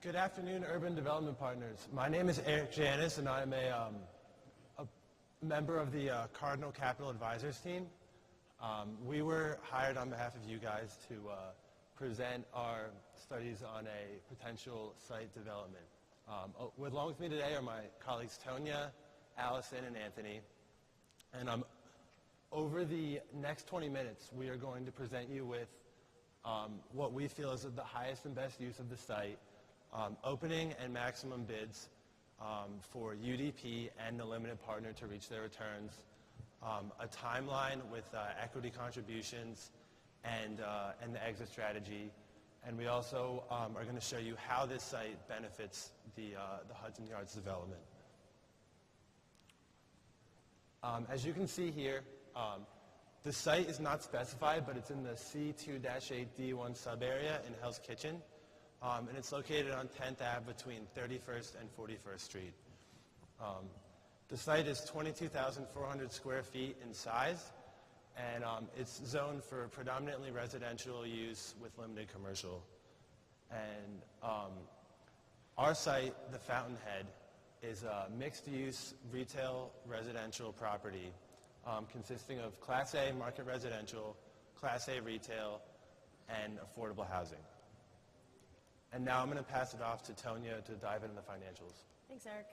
Good afternoon, Urban Development Partners. My name is Eric Janis, and I'm a member of the Cardinal Capital Advisors team. We were hired on behalf of you guys to present our studies on a potential site development. Along with me today are my colleagues Tonya, Allison, and Anthony. And over the next 20 minutes, we are going to present you with what we feel is the highest and best use of the site, opening and maximum bids for UDP and the limited partner to reach their returns, a timeline with equity contributions and the exit strategy. And we also are going to show you how this site benefits the Hudson Yards development. As you can see here, the site is not specified, but it's in the C2-8D1 sub-area in Hell's Kitchen. And it's located on 10th Ave between 31st and 41st Street. The site is 22,400 square feet in size, and it's zoned for predominantly residential use with limited commercial. And our site, the Fountainhead, is a mixed-use retail residential property consisting of Class A market residential, Class A retail, and affordable housing. And now I'm going to pass it off to Tonya to dive into the financials. Thanks, Eric.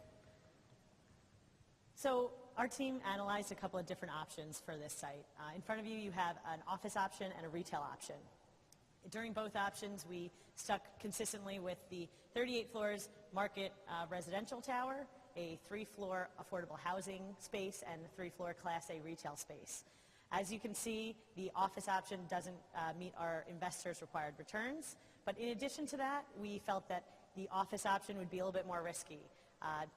So our team analyzed a couple of different options for this site. In front of you, you have an office option and a retail option. During both options, we stuck consistently with the 38 floors market residential tower, a 3-floor affordable housing space, and a 3-floor Class A retail space. As you can see, the office option doesn't meet our investors' required returns. But in addition to that, we felt that the office option would be a little bit more risky.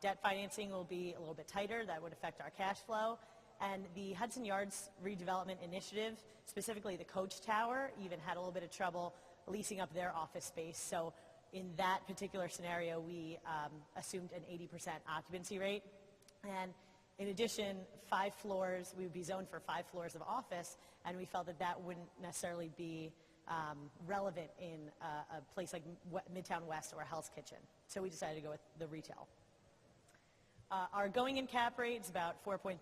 Debt financing will be a little bit tighter. That would affect our cash flow. And the Hudson Yards redevelopment initiative, specifically the Coach Tower, even had a little bit of trouble leasing up their office space. So in that particular scenario, we assumed an 80% occupancy rate. And in addition, 5 floors, we would be zoned for 5 floors of office, and we felt that that wouldn't necessarily be relevant in a place like Midtown West or Hell's Kitchen. So we decided to go with the retail. Our going-in cap rate is about 4.3%.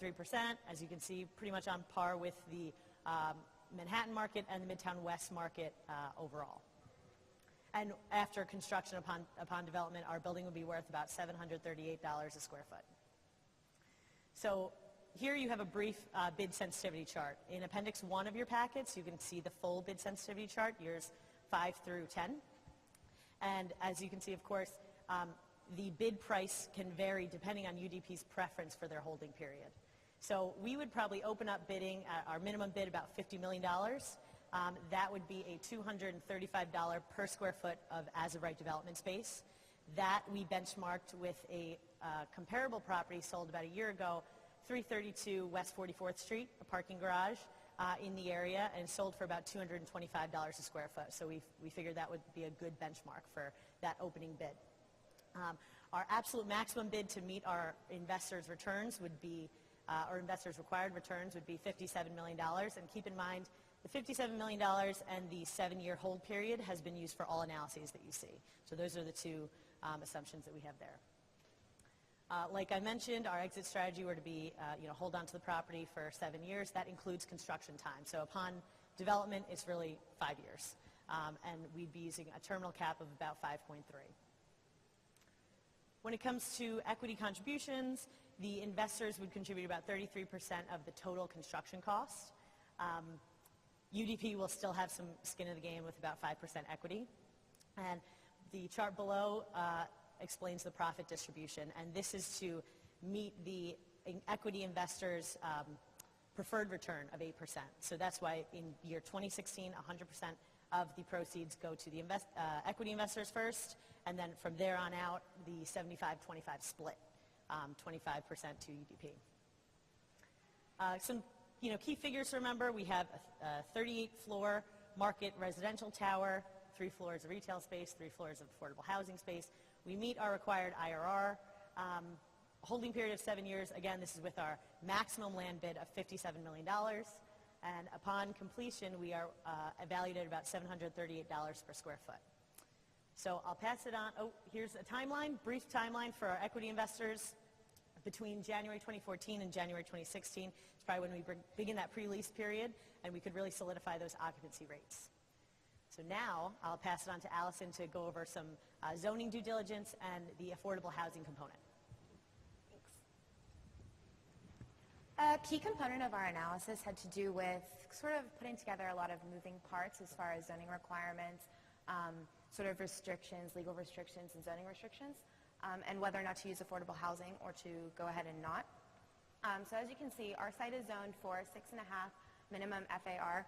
As you can see, pretty much on par with the Manhattan market and the Midtown West market overall. And after construction upon development, our building would be worth about $738 a square foot. So here you have a brief bid sensitivity chart. In Appendix 1 of your packets, you can see the full bid sensitivity chart, years 5 through 10. And as you can see, of course, the bid price can vary depending on UDP's preference for their holding period. So we would probably open up bidding at our minimum bid about $50 million. That would be a $235 per square foot of as-of-right development space. That we benchmarked with a comparable property sold about a year ago, 332 West 44th Street, a parking garage in the area, and sold for about $225 a square foot. So we figured that would be a good benchmark for that opening bid. Our absolute maximum bid to meet our investors' returns would be, or investors' required returns would be $57 million. And keep in mind, the $57 million and the 7-year hold period has been used for all analyses that you see. So those are the two assumptions that we have there. Like I mentioned, our exit strategy were to be, hold on to the property for 7 years. That includes construction time. So upon development, it's really 5 years. And we'd be using a terminal cap of about 5.3. When it comes to equity contributions, the investors would contribute about 33% of the total construction cost. UDP will still have some skin in the game with about 5% equity. And the chart below explains the profit distribution, and this is to meet the equity investors' preferred return of 8%. So that's why in year 2016, 100% of the proceeds go to the equity investors first, and then from there on out, the 75-25 split, 25% to UDP. Some key figures to remember: we have a 38-floor market residential tower, 3 floors of retail space, 3 floors of affordable housing space. We meet our required IRR. Holding period of 7 years. Again, this is with our maximum land bid of $57 million. And upon completion, we are valued at about $738 per square foot. So I'll pass it on. Oh, here's a timeline, brief timeline for our equity investors between January 2014 and January 2016. It's probably when we begin that pre-lease period, and we could really solidify those occupancy rates. So now I'll pass it on to Allison to go over some zoning due diligence and the affordable housing component. A key component of our analysis had to do with sort of putting together a lot of moving parts as far as zoning requirements, sort of restrictions, legal restrictions and zoning restrictions, and whether or not to use affordable housing or to go ahead and not. So as you can see, our site is zoned for 6.5 minimum FAR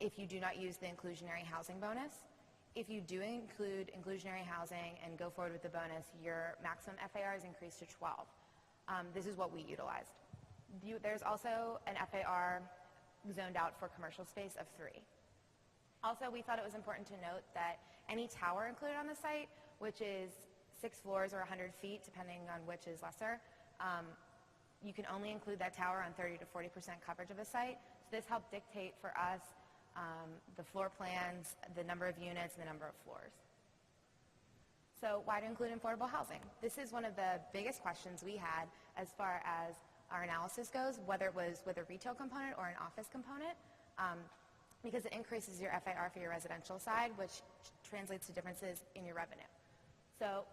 if you do not use the inclusionary housing bonus. If you do include inclusionary housing and go forward with the bonus, your maximum FAR is increased to 12. This is what we utilized. There's also an FAR zoned out for commercial space of 3. Also, we thought it was important to note that any tower included on the site, which is 6 floors or 100 feet, depending on which is lesser, you can only include that tower on 30 to 40% coverage of a site. So this helped dictate for us the floor plans, the number of units, and the number of floors. So why to include affordable housing? This is one of the biggest questions we had as far as our analysis goes, whether it was with a retail component or an office component, because it increases your FAR for your residential side, which translates to differences in your revenue. So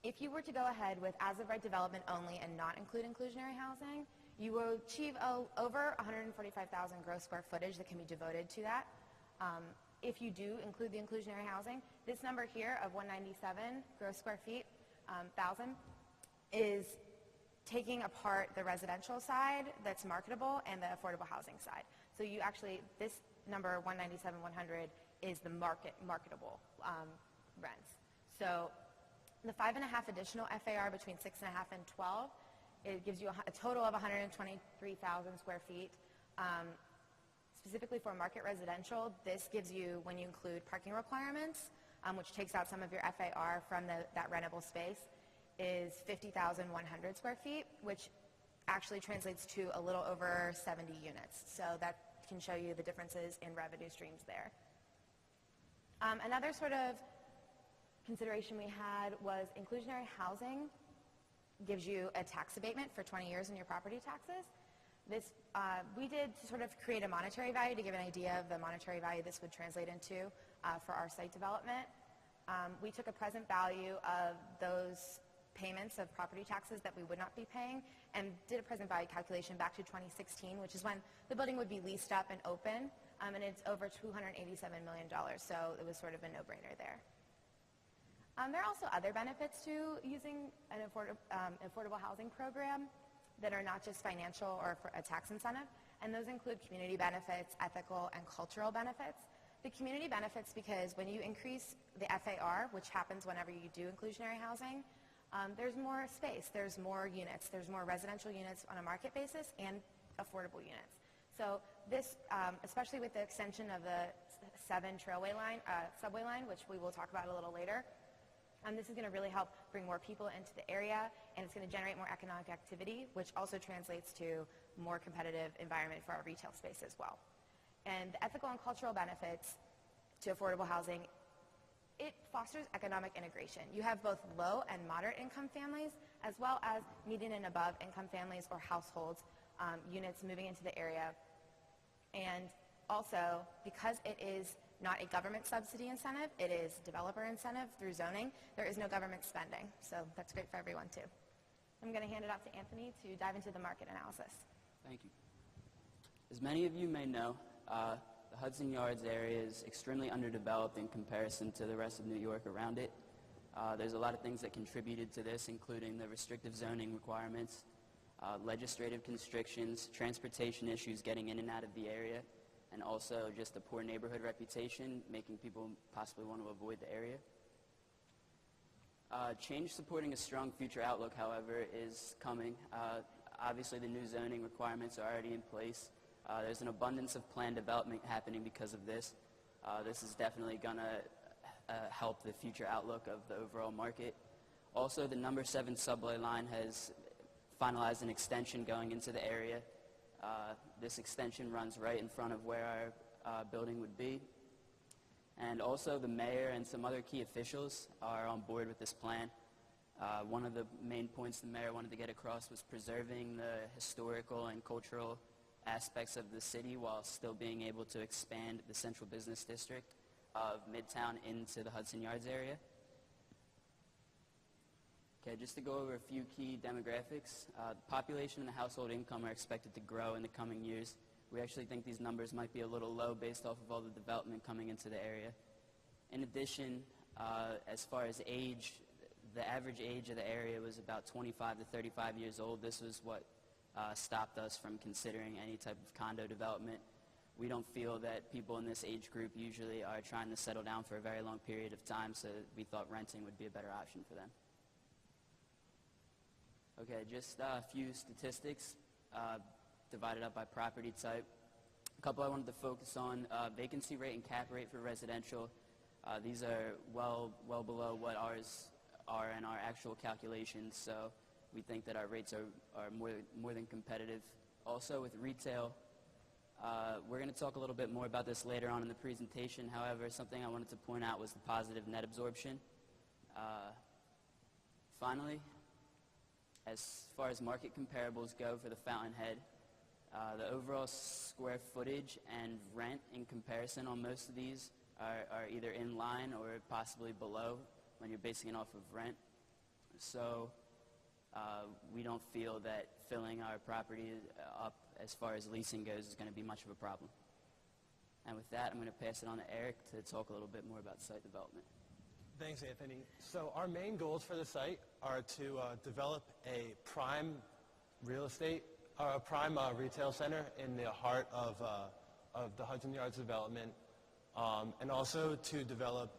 if you were to go ahead with as-of-right development only and not include inclusionary housing, you will achieve over 145,000 gross square footage that can be devoted to that. If you do include the inclusionary housing, this number here of 197 gross square feet, 1,000, is taking apart the residential side that's marketable and the affordable housing side. So you actually, this number 197,100 is the marketable rents. So the 5.5 additional FAR between 6.5 and 12, it gives you a total of 123,000 square feet. Specifically for market residential, this gives you, when you include parking requirements, which takes out some of your FAR from that rentable space, is 50,100 square feet, which actually translates to a little over 70 units. So that can show you the differences in revenue streams there. Another sort of consideration we had was inclusionary housing gives you a tax abatement for 20 years in your property taxes. This we did to sort of create a monetary value to give an idea of the monetary value this would translate into for our site development. We took a present value of those payments of property taxes that we would not be paying and did a present value calculation back to 2016, which is when the building would be leased up and open, and it's over $287 million, so it was sort of a no-brainer there. There are also other benefits to using an affordable housing program that are not just financial or for a tax incentive, and those include community benefits, ethical, and cultural benefits. The community benefits because when you increase the FAR, which happens whenever you do inclusionary housing, there's more space, there's more units, there's more residential units on a market basis and affordable units. So this, especially with the extension of the 7 subway line, which we will talk about a little later, this is going to really help bring more people into the area, and it's going to generate more economic activity, which also translates to more competitive environment for our retail space as well. And the ethical and cultural benefits to affordable housing, it fosters economic integration. You have both low and moderate income families, as well as median and above income families or households, units moving into the area. And also, because it is not a government subsidy incentive, it is developer incentive through zoning, there is no government spending. So that's great for everyone too. I'm going to hand it off to Anthony to dive into the market analysis. Thank you. As many of you may know, the Hudson Yards area is extremely underdeveloped in comparison to the rest of New York around it. There's a lot of things that contributed to this, including the restrictive zoning requirements, legislative constrictions, transportation issues getting in and out of the area, and also just a poor neighborhood reputation, making people possibly want to avoid the area. Change supporting a strong future outlook, however, is coming. Obviously, the new zoning requirements are already in place. There's an abundance of planned development happening because of this. This is definitely going to help the future outlook of the overall market. Also, the number 7 subway line has finalized an extension going into the area. This extension runs right in front of where our building would be. And also the mayor and some other key officials are on board with this plan. One of the main points the mayor wanted to get across was preserving the historical and cultural aspects of the city while still being able to expand the central business district of Midtown into the Hudson Yards area. Okay, just to go over a few key demographics, the population and the household income are expected to grow in the coming years. We actually think these numbers might be a little low based off of all the development coming into the area. In addition, as far as age, the average age of the area was about 25 to 35 years old. This was what stopped us from considering any type of condo development. We don't feel that people in this age group usually are trying to settle down for a very long period of time, so we thought renting would be a better option for them. Okay, just a few statistics divided up by property type. A couple I wanted to focus on, vacancy rate and cap rate for residential. These are well below what ours are in our actual calculations, so we think that our rates are more than competitive. Also with retail, we're going to talk a little bit more about this later on in the presentation. However, something I wanted to point out was the positive net absorption. Finally, as far as market comparables go for the Fountainhead, the overall square footage and rent in comparison on most of these are either in line or possibly below when you're basing it off of rent. So we don't feel that filling our property up as far as leasing goes is going to be much of a problem. And with that, I'm going to pass it on to Eric to talk a little bit more about site development. Thanks, Anthony. So our main goals for the site are to develop a prime real estate, or a prime retail center in the heart of the Hudson Yards development, and also to develop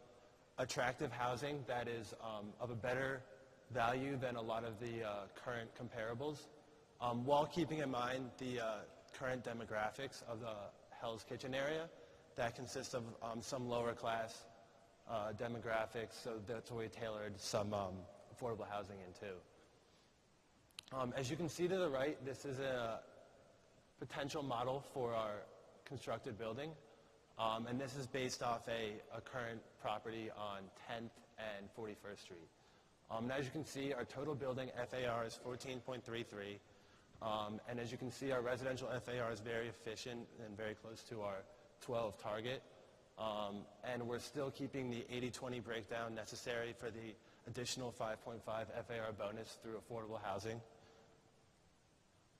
attractive housing that is of a better value than a lot of the current comparables, while keeping in mind the current demographics of the Hell's Kitchen area that consists of some lower class demographics, so that's why we tailored some affordable housing into. As you can see to the right, this is a potential model for our constructed building, and this is based off a current property on 10th and 41st Street. And as you can see, our total building FAR is 14.33, and as you can see, our residential FAR is very efficient and very close to our 12 target. And we're still keeping the 80-20 breakdown necessary for the additional 5.5 FAR bonus through affordable housing.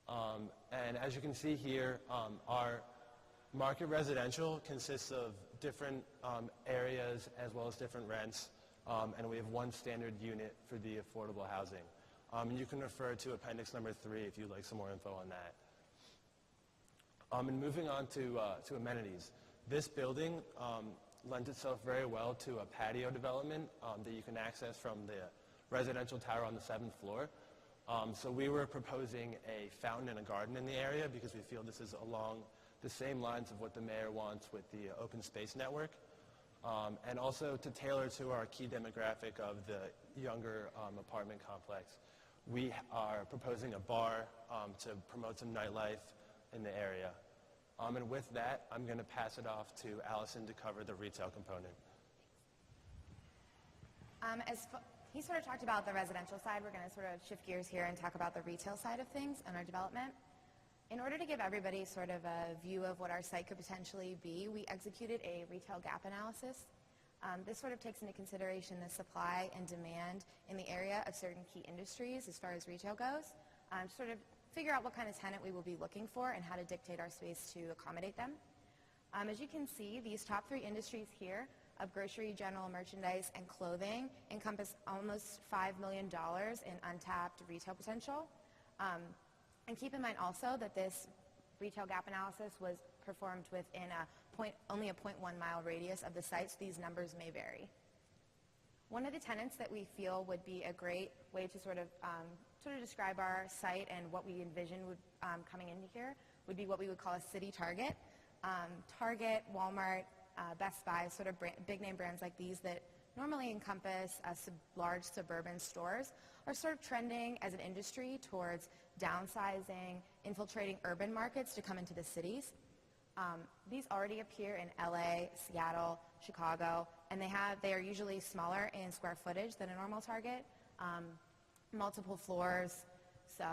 And as you can see here, our market residential consists of different areas as well as different rents, and we have one standard unit for the affordable housing. And you can refer to appendix number 3 if you'd like some more info on that. And moving on to amenities. This building lends itself very well to a patio development that you can access from the residential tower on the 7th floor. So we were proposing a fountain and a garden in the area because we feel this is along the same lines of what the mayor wants with the open space network. And also to tailor to our key demographic of the younger apartment complex. We are proposing a bar to promote some nightlife in the area. And with that, I'm going to pass it off to Allison to cover the retail component. He sort of talked about the residential side. We're going to sort of shift gears here and talk about the retail side of things and our development. In order to give everybody sort of a view of what our site could potentially be, we executed a retail gap analysis. This sort of takes into consideration the supply and demand in the area of certain key industries as far as retail goes, to sort of figure out what kind of tenant we will be looking for and how to dictate our space to accommodate them. As you can see, these top 3 industries here of grocery, general merchandise, and clothing encompass almost $5 million in untapped retail potential. And keep in mind also that this retail gap analysis was performed within only a 0.1 mile radius of the site, so these numbers may vary. One of the tenants that we feel would be a great way to sort of describe our site and what we envision would, coming into here would be what we would call a city target. Target, Walmart, Best Buy, sort of big name brands like these that normally encompass large suburban stores are sort of trending as an industry towards downsizing, infiltrating urban markets to come into the cities. These already appear in LA, Seattle, Chicago, and they are usually smaller in square footage than a normal target, multiple floors. So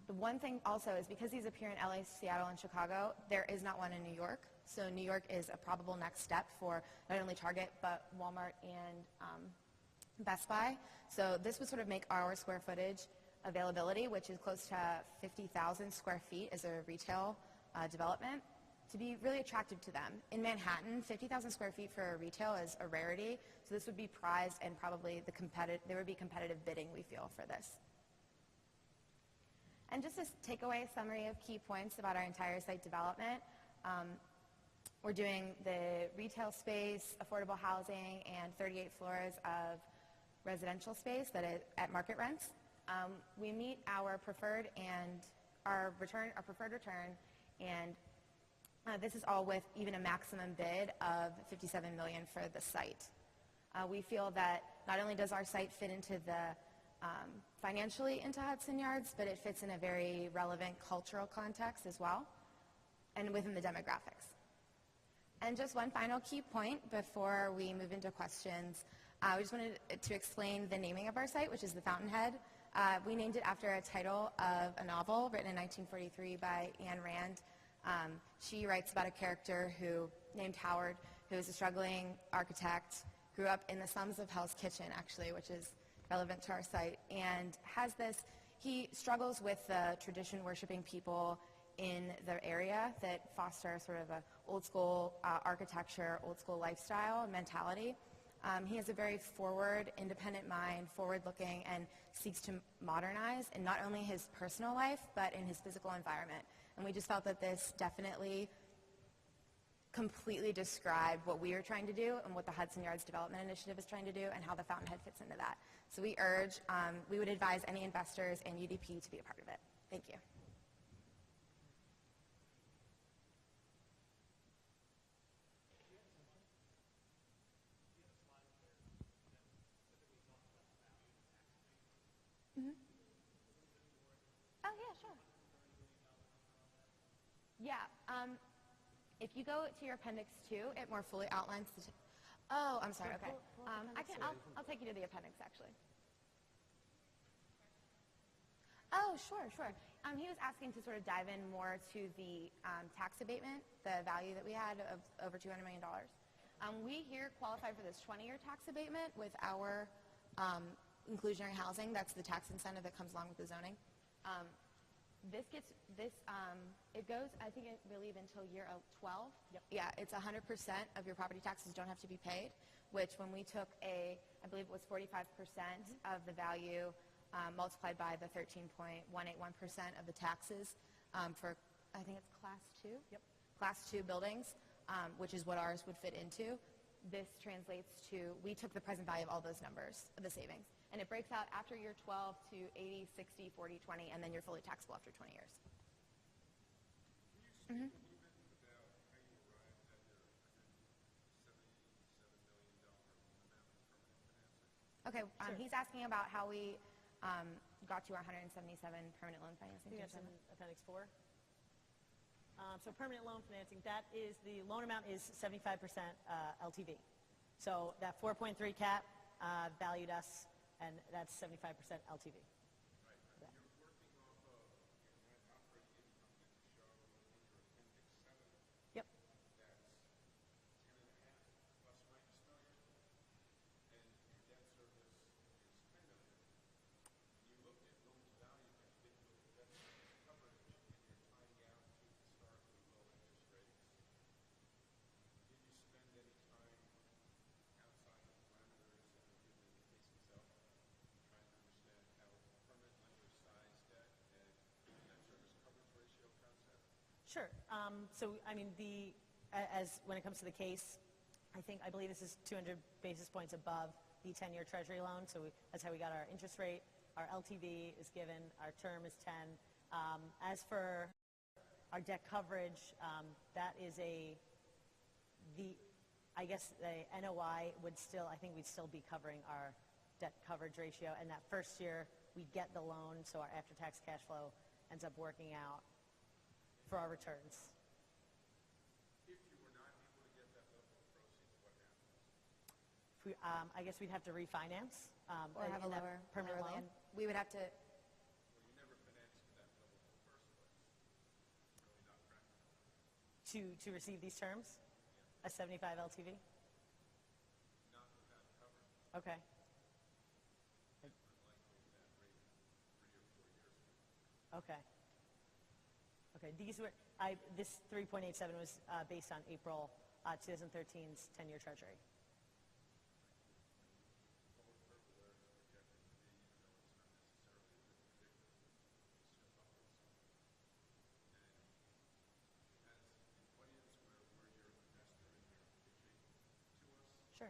the one thing also is because these appear in LA, Seattle, and Chicago, there is not one in New York. So New York is a probable next step for not only Target, but Walmart and Best Buy. So this would sort of make our square footage availability, which is close to 50,000 square feet as a retail development, to be really attractive to them. In Manhattan, 50,000 square feet for retail is a rarity, so this would be prized and probably there would be competitive bidding, we feel, for this. And just a takeaway summary of key points about our entire site development. We're doing the retail space, affordable housing, and 38 floors of residential space that is at market rents. We meet our preferred return, and this is all with even a maximum bid of $57 million for the site. We feel that not only does our site fit into financially into Hudson Yards, but it fits in a very relevant cultural context as well, and within the demographics. And just one final key point before we move into questions. We just wanted to explain the naming of our site, which is the Fountainhead. We named it after a title of a novel written in 1943 by Ayn Rand. She writes about a character named Howard, who is a struggling architect, grew up in the slums of Hell's Kitchen, actually, which is relevant to our site, and he struggles with the tradition-worshiping people in the area that foster sort of a old-school architecture, old-school lifestyle and mentality. He has a very forward, independent mind, forward-looking, and seeks to modernize in not only his personal life, but in his physical environment. And we just felt that this definitely completely described what we are trying to do and what the Hudson Yards Development Initiative is trying to do and how the Fountainhead fits into that. So we would advise any investors and UDP to be a part of it. Thank you. Oh, yeah, sure. Yeah. If you go to your appendix 2, it more fully outlines the... Oh, I'm sorry. Okay. I'll take you to the appendix, actually. Oh, sure. He was asking to sort of dive in more to the tax abatement, the value that we had of over $200 million. We here qualify for this 20-year tax abatement with our inclusionary housing. That's the tax incentive that comes along with the zoning. It goes, I think, I believe, until year 12. Yep. Yeah, it's 100% of your property taxes don't have to be paid, which when we took I believe it was 45% of the value multiplied by the 13.181% of the taxes for, I think it's class 2? Yep. Class 2 buildings, which is what ours would fit into. This translates to, we took the present value of all those numbers, of the savings. And it breaks out after year 12 to 80, 60, 40, 20, and then you're fully taxable after 20 years. Mm-hmm. Okay, he's asking about how we got to our 177 permanent loan financing. I think that's in Appendix 4. So permanent loan financing, that is, the loan amount is 75% LTV. So that 4.3 cap valued us, and that's 75% LTV. Sure. So, I mean, when it comes to the case, I believe this is 200 basis points above the 10-year Treasury loan. So that's how we got our interest rate. Our LTV is given. Our term is 10. As for our debt coverage, that is I guess the NOI would still, I think we'd still be covering our debt coverage ratio. And that first year, we get the loan, so our after-tax cash flow ends up working out for our returns. If you were not able to get that level of proceeds, I guess we'd have to refinance. Or have a in that lower permanent loan. land. We would have to, To receive these terms? A 75 LTV? Okay. Okay. Okay, this 3.87 was based on April 2013's 10-year treasury. Sure.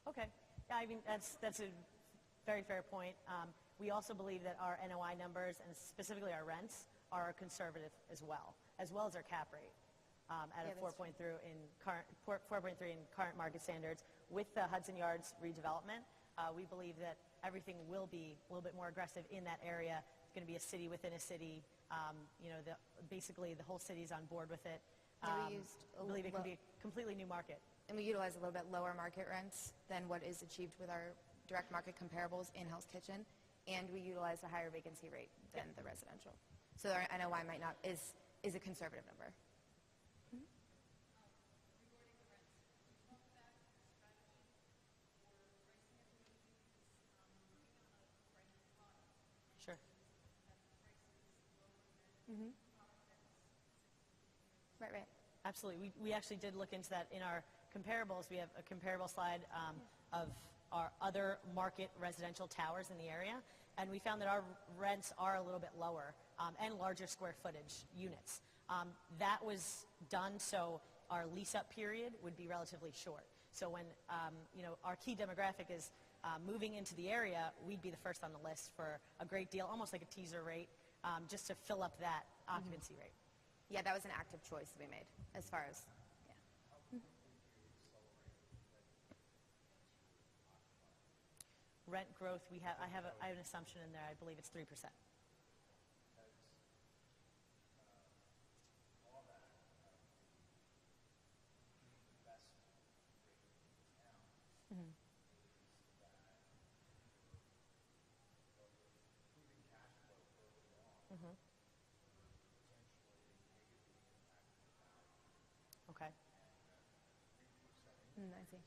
Okay. Yeah, I mean, that's a very fair point. We also believe that our NOI numbers, and specifically our rents, are conservative as well as our cap rate at Yeah, a that's 4.3 in current market standards. With the Hudson Yards redevelopment, we believe that everything will be a little bit more aggressive in that area. It's going to be a city within a city. Basically, the whole city's on board with it. Yeah, we used I believe it could be a completely new market. and we utilize a little bit lower market rents than what is achieved with our direct market comparables in Hell's Kitchen, and we utilize a higher vacancy rate than the residential. So our NOI might not, is a conservative number. Sure. Right. Absolutely. We actually did look into that in our comparables. We have a comparable slide of our other market residential towers in the area, and we found that our rents are a little bit lower and larger square footage units. That was done so our lease-up period would be relatively short. So when our key demographic is moving into the area, we'd be the first on the list for a great deal, almost like a teaser rate, just to fill up that occupancy rate. Yeah, that was an active choice that we made as far as, Rent growth, I have an assumption in there. I believe it's 3%. Okay. I see.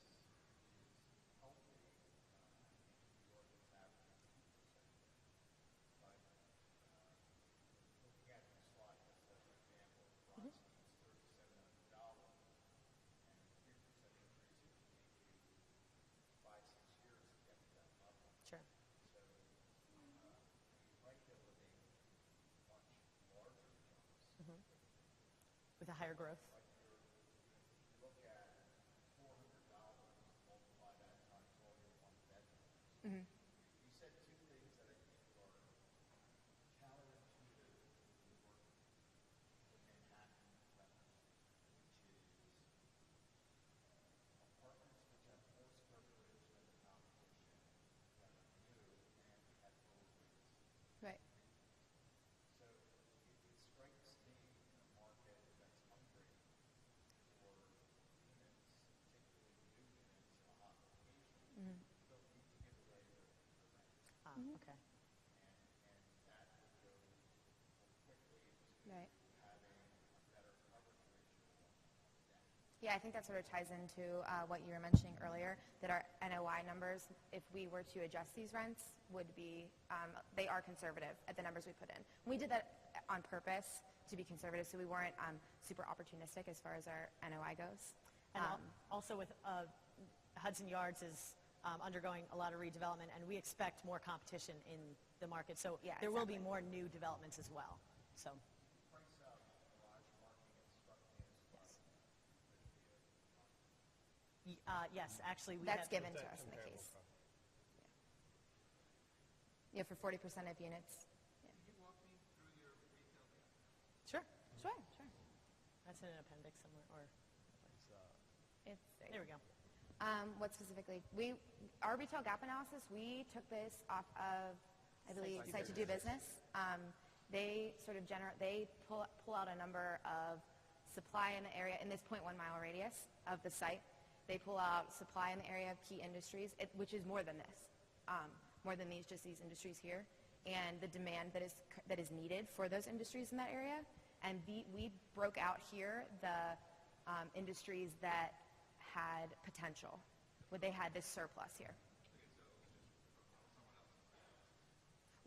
Sure. With a higher growth. Right. Okay. Right. Yeah, I think that sort of ties into what you were mentioning earlier, that our NOI numbers, if we were to adjust these rents, would be, they are conservative at the numbers we put in. We did that on purpose to be conservative, so we weren't super opportunistic as far as our NOI goes. And also with Hudson Yards is undergoing a lot of redevelopment, and we expect more competition in the market. So Yeah, there will be exactly. more new developments as well. So. Yes, actually, we That's have. given to us in the case. Yeah, for 40% of units. Sure. Sure. That's in an appendix somewhere, or It's there we go. What specifically? Our retail gap analysis, we took this off of, I believe, Site to Do Business. They sort of they pull out a number of supply in the area in this 0.1 mile radius of the site. They pull out supply in the area of key industries, which is more than this, more than just these industries here, and the demand that is needed for those industries in that area. And we broke out here the industries that had potential, where they had this surplus here.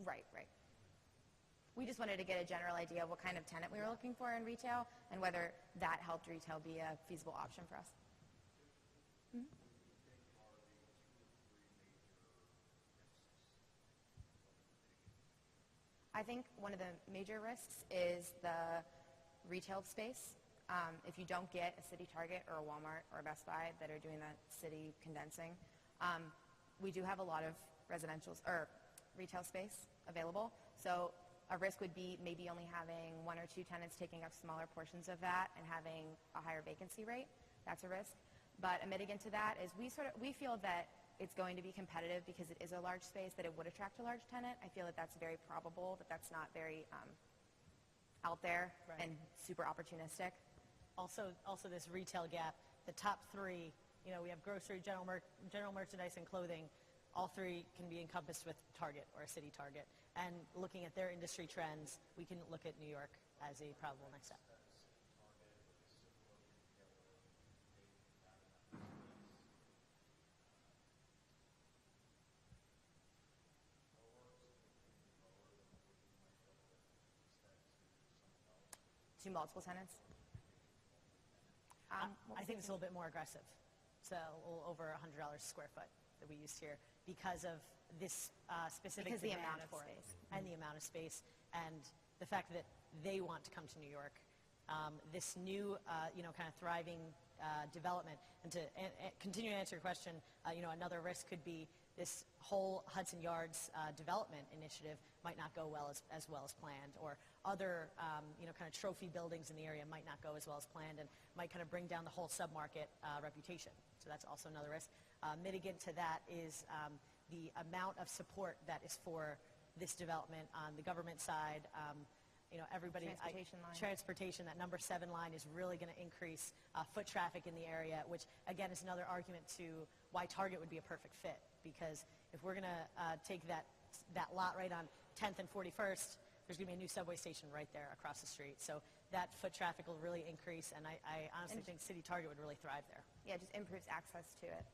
Right. We just wanted to get a general idea of what kind of tenant we were looking for in retail and whether that helped retail be a feasible option for us. Mm-hmm. I think one of the major risks is the retail space. If you don't get a city Target or a Walmart or a Best Buy that are doing that city condensing, we do have a lot of residential or retail space available. So a risk would be maybe only having 1 or 2 tenants taking up smaller portions of that and having a higher vacancy rate. That's a risk. But a mitigant to that is we feel that it's going to be competitive because it is a large space, that it would attract a large tenant. I feel that that's very probable, that that's not very out there and super opportunistic. Also this retail gap, the top 3, we have grocery, general merchandise, and clothing. All 3 can be encompassed with Target or a city Target. And looking at their industry trends, we can look at New York as a probable next step. To multiple tenants? I think it's a little bit more aggressive. So a little over $100 a square foot that we used here because of this specific because the demand amount of for space. it and the amount of space and the fact that they want to come to New York. This new, kind of thriving development. And to continue to answer your question, another risk could be this whole Hudson Yards development initiative might not go as well as planned, or other, kind of trophy buildings in the area might not go as well as planned and might kind of bring down the whole submarket reputation. So that's also another risk. Mitigant to that is the amount of support that is for this development on the government side. Everybody, transportation, that number 7 line is really going to increase foot traffic in the area, which again is another argument to why Target would be a perfect fit. Because if we're going to take that lot right on 10th and 41st, there's going to be a new subway station right there across the street. So that foot traffic will really increase, and I honestly think City Target would really thrive there. Yeah, it just improves access to it.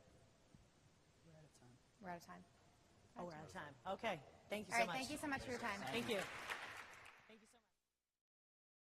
We're out of time. We're out of time. Oh, we're out of time. Okay. Thank you All so right, much. thank you so much for your time. Thank you.